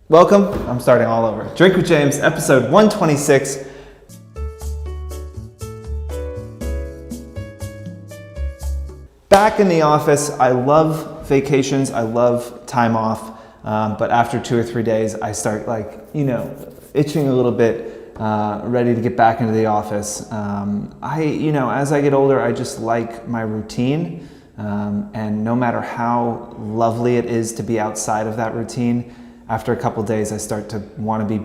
Welcome, I'm starting all over. Drink with James, episode 126. Back in the office. I love vacations, I love time off, but after 2 or 3 days, I start itching a little bit, ready to get back into the office. As I get older, I just like my routine, and no matter how lovely it is to be outside of that routine, after a couple days, I start to want to be,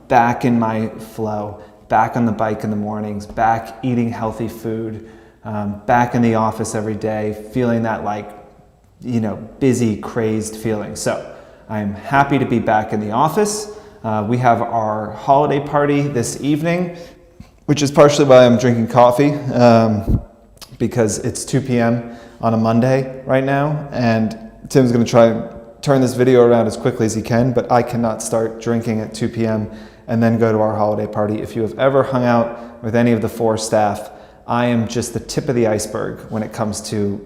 back in my flow, back on the bike in the mornings, back eating healthy food, back in the office every day, feeling that busy, crazed feeling. So I'm happy to be back in the office. We have our holiday party this evening, which is partially why I'm drinking coffee, because it's 2 p.m. on a Monday right now, and Tim's going to try and turn this video around as quickly as he can, but I cannot start drinking at 2 p.m. and then go to our holiday party. If you have ever hung out with any of the 4 staff, I am just the tip of the iceberg when it comes to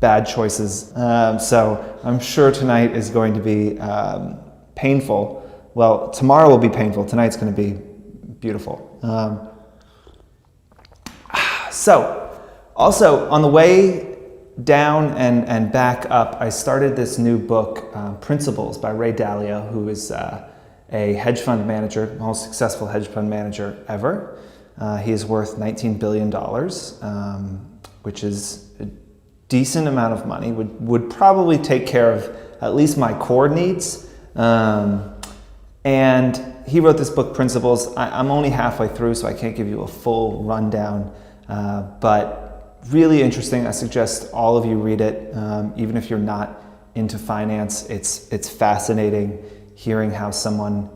bad choices. So I'm sure tonight is going to be painful. Well, tomorrow will be painful. Tonight's going to be beautiful. So also on the way down and back up, I started this new book, Principles by Ray Dalio, who is a hedge fund manager, most successful hedge fund manager ever. He is worth $19 billion, which is a decent amount of money, would probably take care of at least my core needs. And he wrote this book, Principles. I'm only halfway through, so I can't give you a full rundown, but really interesting. I suggest all of you read it, even if you're not into finance. It's fascinating hearing how someone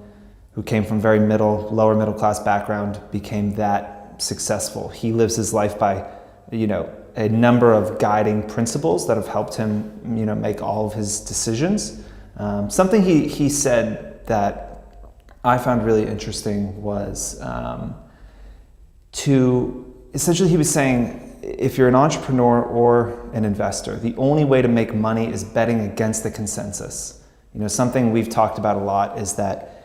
who came from very lower middle class background became that successful. He lives his life by, a number of guiding principles that have helped him, make all of his decisions. Something he said that I found really interesting was essentially he was saying, if you're an entrepreneur or an investor, the only way to make money is betting against the consensus. Something we've talked about a lot is that,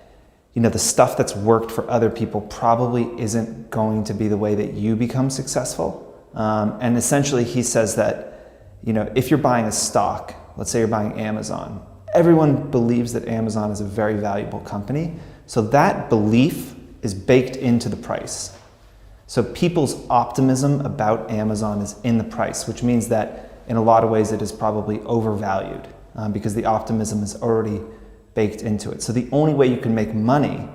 the stuff that's worked for other people probably isn't going to be the way that you become successful. And essentially he says that, if you're buying a stock, let's say you're buying Amazon, everyone believes that Amazon is a very valuable company. So that belief is baked into the price. So people's optimism about Amazon is in the price, which means that in a lot of ways it is probably overvalued because the optimism is already baked into it. So the only way you can make money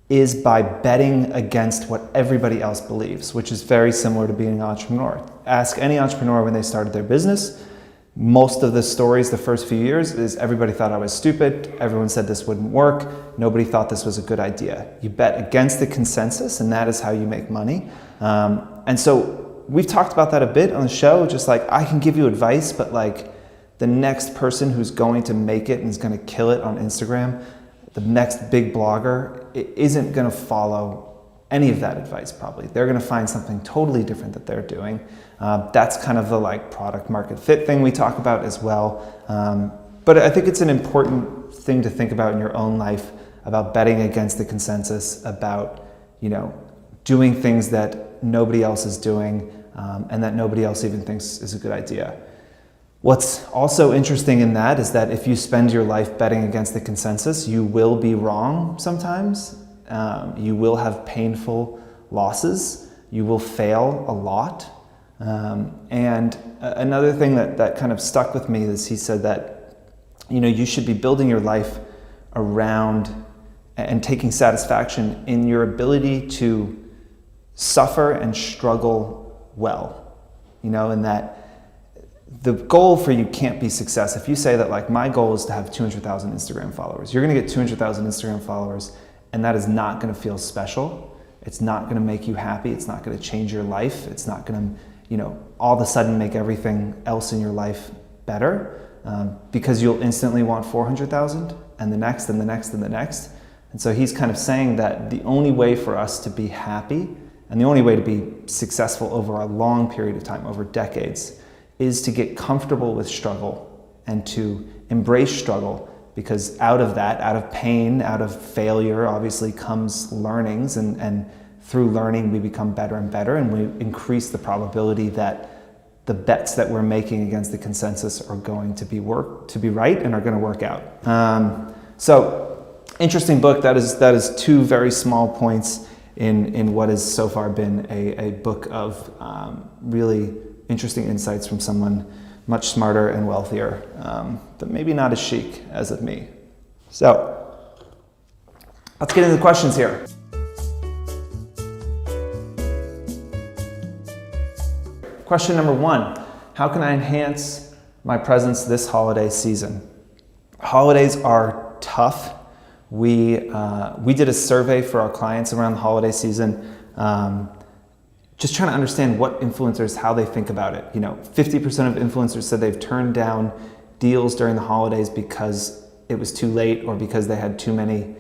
is by betting against what everybody else believes, which is very similar to being an entrepreneur. Ask any entrepreneur when they started their business. Most of the stories the first few years is everybody thought I was stupid, everyone said this wouldn't work, nobody thought this was a good idea. You bet against the consensus, and that is how you make money. And so we've talked about that a bit on the show, just I can give you advice, but the next person who's going to make it and is going to kill it on Instagram, the next big blogger, isn't going to follow any of that advice probably. They're going to find something totally different that they're doing. That's kind of the product market fit thing we talk about as well. But I think it's an important thing to think about in your own life, about betting against the consensus, about doing things that nobody else is doing, and that nobody else even thinks is a good idea. What's also interesting in that is that if you spend your life betting against the consensus, you will be wrong sometimes. You will have painful losses. You will fail a lot. And another thing that kind of stuck with me is he said that, you should be building your life around and taking satisfaction in your ability to suffer and struggle well, and that the goal for you can't be success. If you say that my goal is to have 200,000 Instagram followers, you're going to get 200,000 Instagram followers, and that is not going to feel special. It's not going to make you happy. It's not going to change your life. It's not going to, all of a sudden make everything else in your life better, because you'll instantly want 400,000 and the next and the next and the next. And so he's kind of saying that the only way for us to be happy and the only way to be successful over a long period of time, over decades, is to get comfortable with struggle and to embrace struggle because out of that, out of pain, out of failure, obviously comes learnings, and through learning we become better and better, and we increase the probability that the bets that we're making against the consensus are going to be right and are going to work out. So interesting book. That is two very small points in what has so far been a book of really interesting insights from someone much smarter and wealthier, but maybe not as chic as of me. So let's get into the questions here. Question number 1, how can I enhance my presence this holiday season? Holidays are tough. We did a survey for our clients around the holiday season, just trying to understand what influencers, how they think about it. 50% of influencers said they've turned down deals during the holidays because it was too late or because they had too many,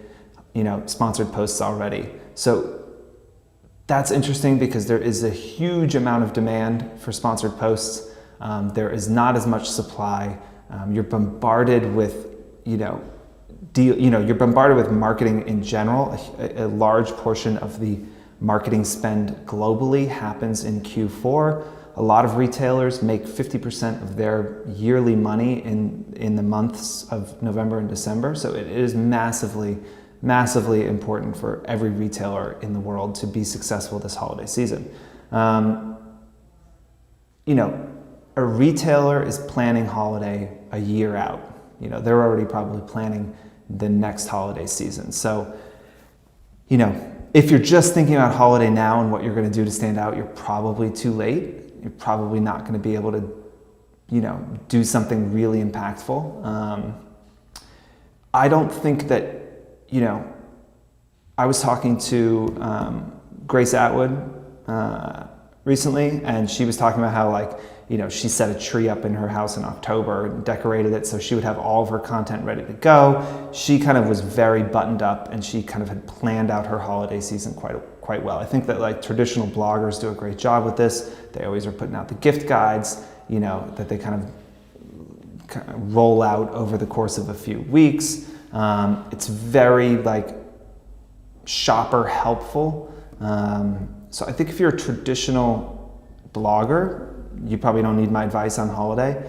sponsored posts already. So that's interesting because there is a huge amount of demand for sponsored posts. There is not as much supply. You're bombarded with, you're bombarded with marketing in general. A large portion of the marketing spend globally happens in Q4. A lot of retailers make 50% of their yearly money in the months of November and December. So it is massively important for every retailer in the world to be successful this holiday season. A retailer is planning holiday a year out. They're already probably planning the next holiday season. So, if you're just thinking about holiday now and what you're going to do to stand out, you're probably too late. You're probably not going to be able to, do something really impactful. I don't think that, I was talking to Grace Atwood recently, and she was talking about how she set a tree up in her house in October and decorated it so she would have all of her content ready to go. She kind of was very buttoned up, and she kind of had planned out her holiday season quite well. I think that traditional bloggers do a great job with this. They always are putting out the gift guides, that they kind of roll out over the course of a few weeks. It's very shopper helpful. So I think if you're a traditional blogger, you probably don't need my advice on holiday.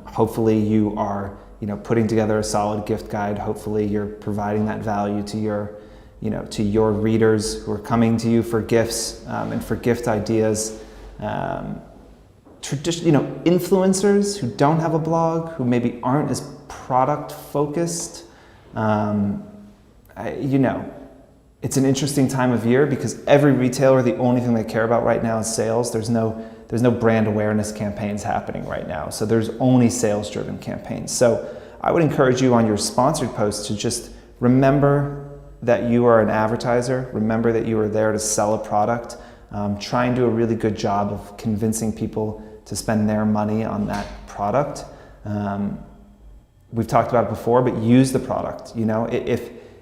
Hopefully you are, putting together a solid gift guide. Hopefully you're providing that value to your readers who are coming to you for gifts and for gift ideas. Influencers who don't have a blog, who maybe aren't as product focused, it's an interesting time of year because every retailer, the only thing they care about right now is sales. There's no brand awareness campaigns happening right now. So there's only sales-driven campaigns. So I would encourage you on your sponsored posts to just remember that you are an advertiser. Remember that you are there to sell a product. Try and do a really good job of convincing people to spend their money on that product. We've talked about it before, but use the product.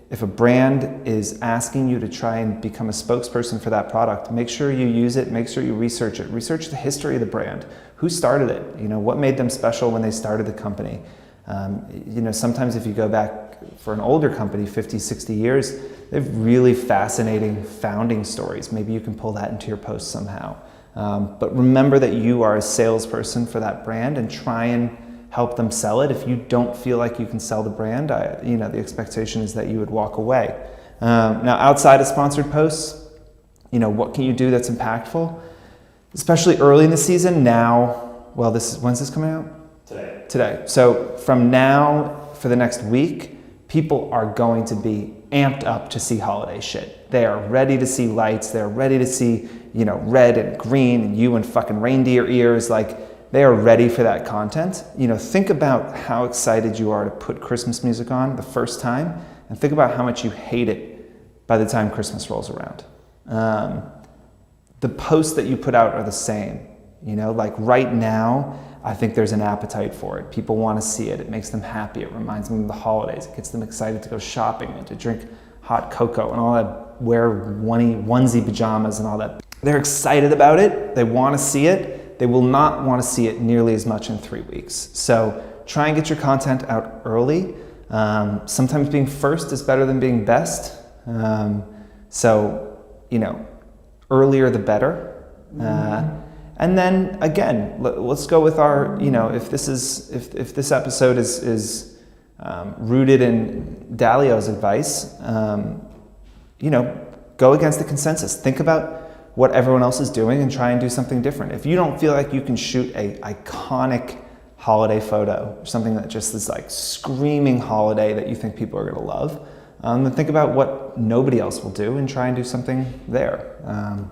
If a brand is asking you to try and become a spokesperson for that product, make sure you use it, make sure you research it. Research the history of the brand. Who started it? What made them special when they started the company? Sometimes if you go back for an older company, 50, 60 years, they have really fascinating founding stories. Maybe you can pull that into your post somehow. But remember that you are a salesperson for that brand and try and help them sell it. If you don't feel like you can sell the brand, the expectation is that you would walk away. Now, outside of sponsored posts, what can you do that's impactful? Especially early in the season. Now, when's this coming out? Today. So from now for the next week, people are going to be amped up to see holiday shit. They are ready to see lights. They're ready to see, red and green and you and fucking reindeer ears. They are ready for that content. Think about how excited you are to put Christmas music on the first time, and think about how much you hate it by the time Christmas rolls around. The posts that you put out are the same. Right now, I think there's an appetite for it. People want to see it. It makes them happy. It reminds them of the holidays. It gets them excited to go shopping and to drink hot cocoa and all that, wear onesie pajamas and all that. They're excited about it. They want to see it. They will not want to see it nearly as much in 3 weeks. So try and get your content out early. Sometimes being first is better than being best. So, earlier the better. And then again, let's go with our, if this episode is rooted in Dalio's advice, go against the consensus. Think about what everyone else is doing and try and do something different. If you don't feel like you can shoot a iconic holiday photo, or something that just is like screaming holiday that you think people are gonna love, then think about what nobody else will do and try and do something there.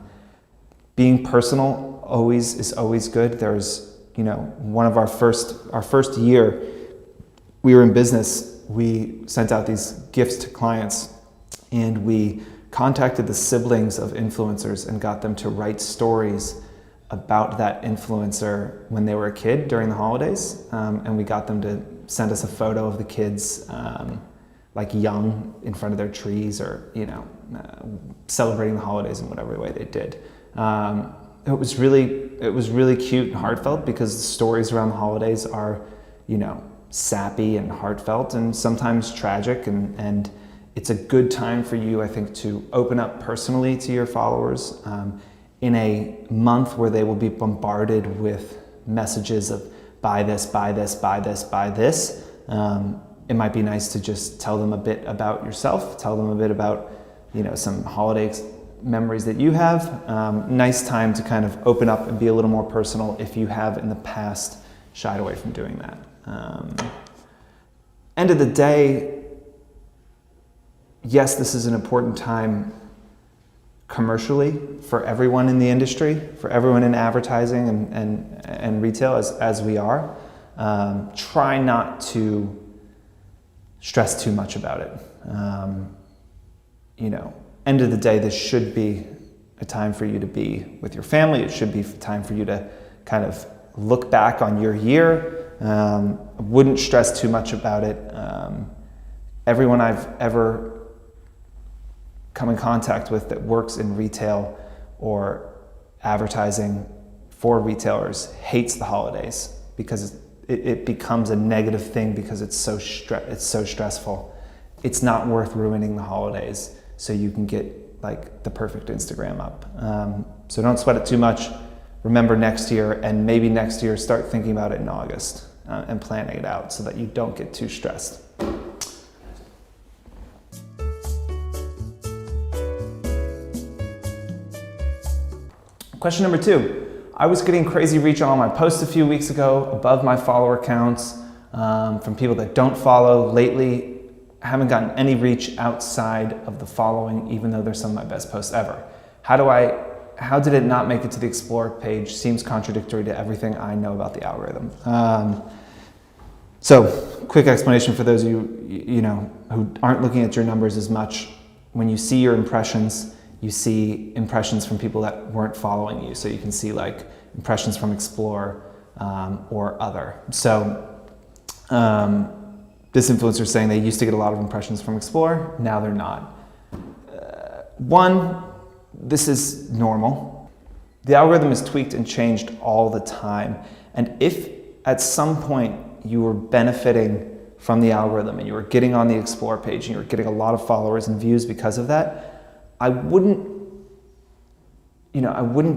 Being personal is always good. There's, one of our first year we were in business, we sent out these gifts to clients, and we contacted the siblings of influencers and got them to write stories about that influencer when they were a kid during the holidays. And we got them to send us a photo of the kids like young in front of their trees, or celebrating the holidays in whatever way they did. It was really cute and heartfelt, because the stories around the holidays are, sappy and heartfelt and sometimes tragic, and it's a good time for you, I think, to open up personally to your followers in a month where they will be bombarded with messages of buy this, buy this, buy this, buy this. It might be nice to just tell them a bit about yourself, tell them a bit about, some holiday memories that you have. Nice time to kind of open up and be a little more personal if you have in the past shied away from doing that. End of the day, yes, this is an important time commercially for everyone in the industry, for everyone in advertising and retail as we are. Try not to stress too much about it. End of the day, this should be a time for you to be with your family. It should be a time for you to kind of look back on your year. Wouldn't stress too much about it. Everyone I've ever come in contact with that works in retail or advertising for retailers hates the holidays, because it becomes a negative thing, because it's so stressful. It's not worth ruining the holidays so you can get like the perfect Instagram up. So don't sweat it too much. Remember next year, and maybe next year start thinking about it in August and planning it out so that you don't get too stressed. Question number 2. I was getting crazy reach on all my posts a few weeks ago, above my follower counts, from people that don't follow. Lately, I haven't gotten any reach outside of the following, even though they're some of my best posts ever. How did it not make it to the Explore page? Seems contradictory to everything I know about the algorithm. So, quick explanation for those of you, who aren't looking at your numbers as much. When you see your impressions, you see impressions from people that weren't following you. So you can see like impressions from Explore or other. So this influencer is saying they used to get a lot of impressions from Explore, now they're not. One, this is normal. The algorithm is tweaked and changed all the time. And if at some point you were benefiting from the algorithm and you were getting on the Explore page and you were getting a lot of followers and views because of that, I wouldn't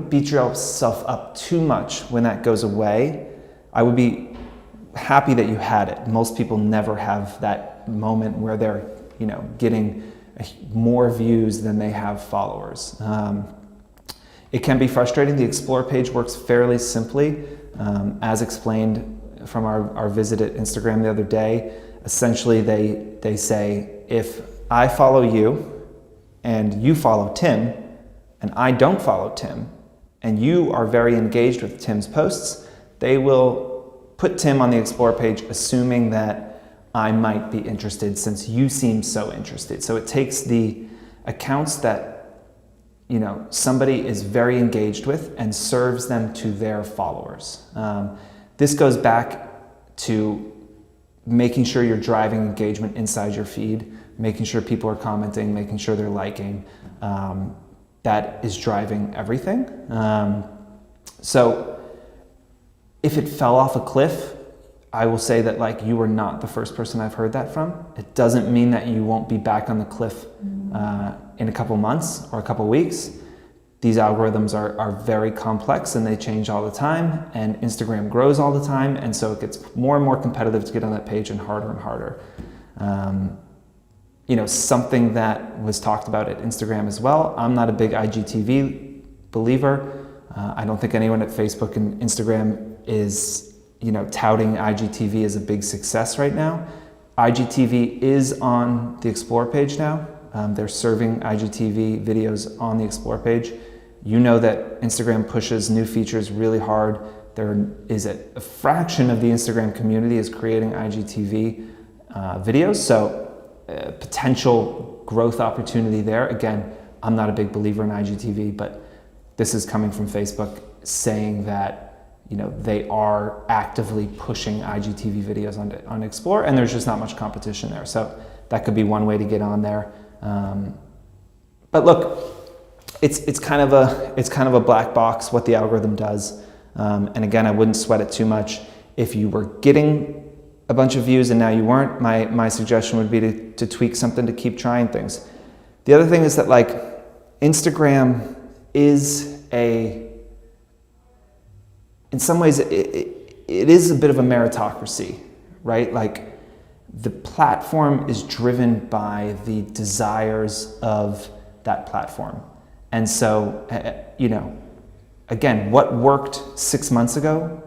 beat yourself up too much when that goes away. I would be happy that you had it. Most people never have that moment where they're, getting more views than they have followers. It can be frustrating. The Explore page works fairly simply, as explained from our visit at Instagram the other day. Essentially, they say, if I follow you and you follow Tim, and I don't follow Tim, and you are very engaged with Tim's posts, they will put Tim on the Explore page assuming that I might be interested since you seem so interested. So it takes the accounts that somebody is very engaged with and serves them to their followers. This goes back to making sure you're driving engagement inside your feed, making sure people are commenting, making sure they're liking. That is driving everything. So if it fell off a cliff, I will say that like you are not the first person I've heard that from. It doesn't mean that you won't be back on the cliff in a couple months or a couple weeks. These algorithms are very complex and they change all the time, and Instagram grows all the time, and so it gets more and more competitive to get on that page and harder. Something that was talked about at Instagram as well. I'm not a big IGTV believer. I don't think anyone at Facebook and Instagram is touting IGTV as a big success right now. IGTV is on the Explore page now. They're serving IGTV videos on the Explore page. You know that Instagram pushes new features really hard. There is a fraction of the Instagram community is creating IGTV videos, so potential growth opportunity there. Again, I'm not a big believer in IGTV, but this is coming from Facebook saying that they are actively pushing IGTV videos on Explore, and there's just not much competition there. So that could be one way to get on there. But look, it's kind of a black box what the algorithm does. And again, I wouldn't sweat it too much. If you were getting a bunch of views and now you weren't, my suggestion would be to tweak something to keep trying things. The other thing is that like Instagram is in some ways it is a bit of a meritocracy, right? Like the platform is driven by the desires of that platform. And so, again, what worked 6 months ago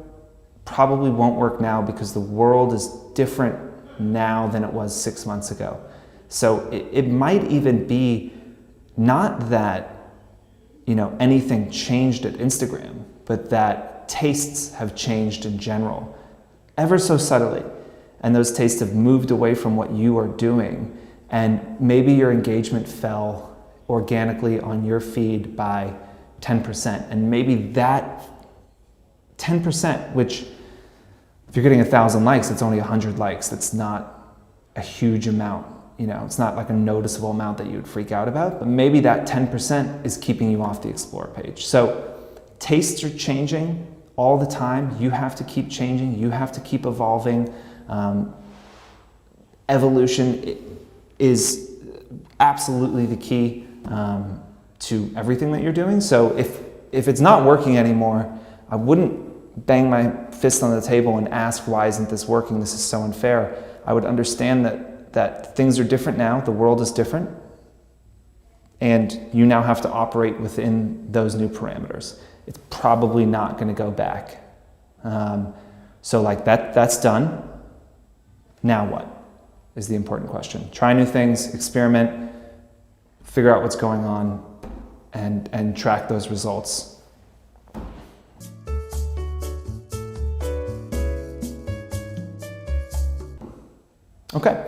probably won't work now because the world is different now than it was 6 months ago. So it might even be not that, anything changed at Instagram, but that tastes have changed in general, ever so subtly. And those tastes have moved away from what you are doing. And maybe your engagement fell organically on your feed by 10%. And maybe that 10%, which if you're getting 1,000 likes, it's only 100 likes. That's not a huge amount. It's not like a noticeable amount that you would freak out about, but maybe that 10% is keeping you off the Explore page. So tastes are changing all the time. You have to keep changing. You have to keep evolving. Evolution is absolutely the key to everything that you're doing. So if it's not working anymore, I wouldn't bang my fist on the table and ask, why isn't this working? This is so unfair. I would understand that things are different now. The world is different. And you now have to operate within those new parameters. It's probably not going to go back. So like that's done. Now what is the important question? Try new things, experiment, figure out what's going on, and track those results. Okay,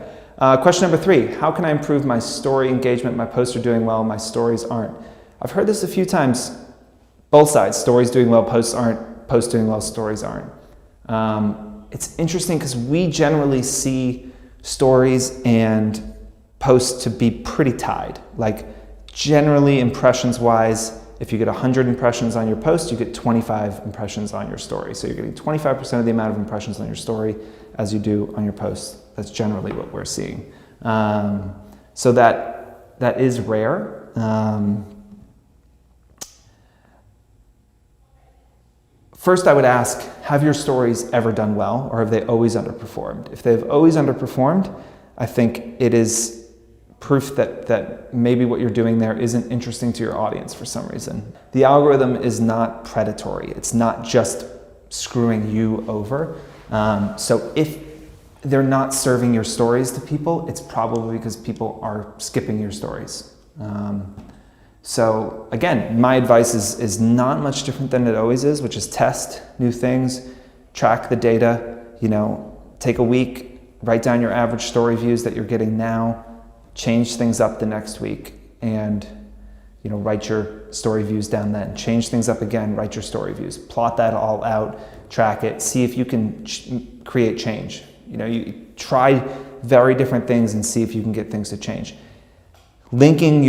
question number 3. How can I improve my story engagement? My posts are doing well, my stories aren't. I've heard this a few times, both sides. Stories doing well, posts aren't. Posts doing well, stories aren't. It's interesting because we generally see stories and posts to be pretty tied. Like generally impressions-wise, if you get 100 impressions on your post, you get 25 impressions on your story. So you're getting 25% of the amount of impressions on your story as you do on your post. That's generally what we're seeing. So that is rare. First, I would ask, have your stories ever done well, or have they always underperformed? If they've always underperformed, I think it is proof that maybe what you're doing there isn't interesting to your audience for some reason. The algorithm is not predatory. It's not just screwing you over. So if they're not serving your stories to people, it's probably because people are skipping your stories. So again, my advice is not much different than it always is, which is test new things, track the data, take a week, write down your average story views that you're getting now, change things up the next week, and write your story views down then. Change things up again, write your story views. Plot that all out, track it, see if you can create change. You try very different things and see if you can get things to change. Linking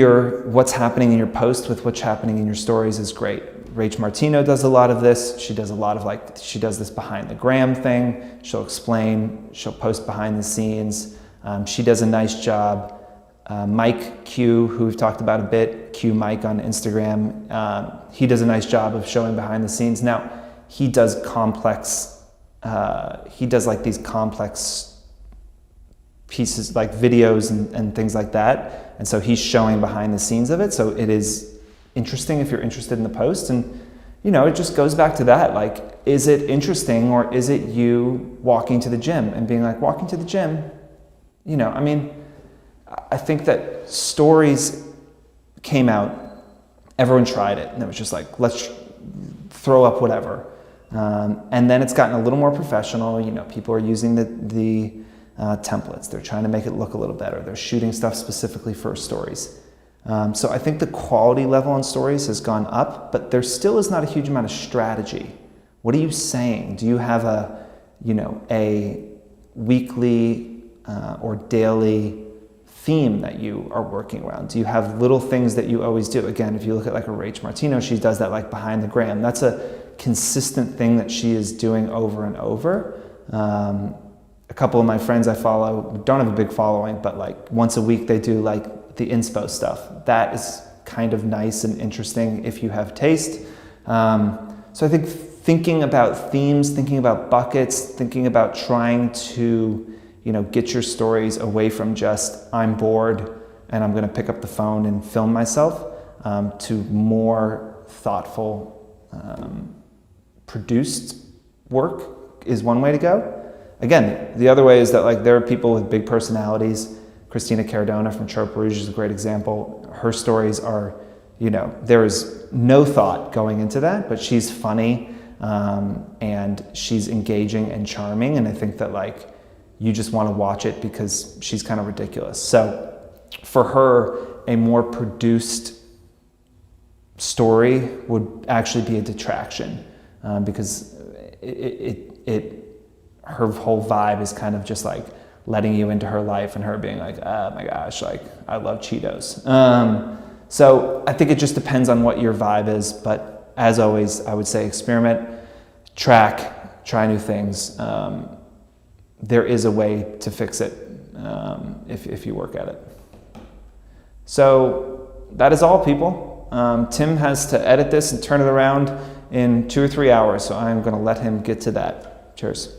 what's happening in your post with what's happening in your stories is great. Rach Martino does a lot of this. She does a lot of she does this behind the gram thing. She'll explain, she'll post behind the scenes. She does a nice job. Mike Q, who we've talked about a bit, Q Mike on Instagram, he does a nice job of showing behind the scenes. Now, he does these complex pieces, like videos and things like that. And so he's showing behind the scenes of it. So it is interesting if you're interested in the post. And, it just goes back to that. Like, is it interesting, or is it you walking to the gym and being like, walking to the gym? I think that stories came out, everyone tried it, and it was just like, let's throw up whatever. And then it's gotten a little more professional. People are using the templates. They're trying to make it look a little better. They're shooting stuff specifically for stories. So I think the quality level on stories has gone up, but there still is not a huge amount of strategy. What are you saying? Do you have a weekly or daily theme that you are working around? Do you have little things that you always do? Again, if you look at like a Rach Martino, she does that like behind the gram. That's a consistent thing that she is doing over and over. A couple of my friends I follow don't have a big following, but like once a week they do like the inspo stuff. That is kind of nice and interesting if you have taste. So I think thinking about themes, thinking about buckets, thinking about trying to get your stories away from just I'm bored and I'm going to pick up the phone and film myself, to more thoughtful, produced work is one way to go. Again, the other way is that like there are people with big personalities. Christina Cardona from Trope Rouge is a great example. Her stories are, there is no thought going into that, but she's funny, and she's engaging and charming. And I think that like you just want to watch it because she's kind of ridiculous. So for her, a more produced story would actually be a detraction, because her whole vibe is kind of just like letting you into her life and her being like, oh my gosh, like I love Cheetos. So I think it just depends on what your vibe is. But as always, I would say experiment, track, try new things. There is a way to fix it if you work at it. So that is all, people. Tim has to edit this and turn it around in 2 or 3 hours, so I'm going to let him get to that. Cheers.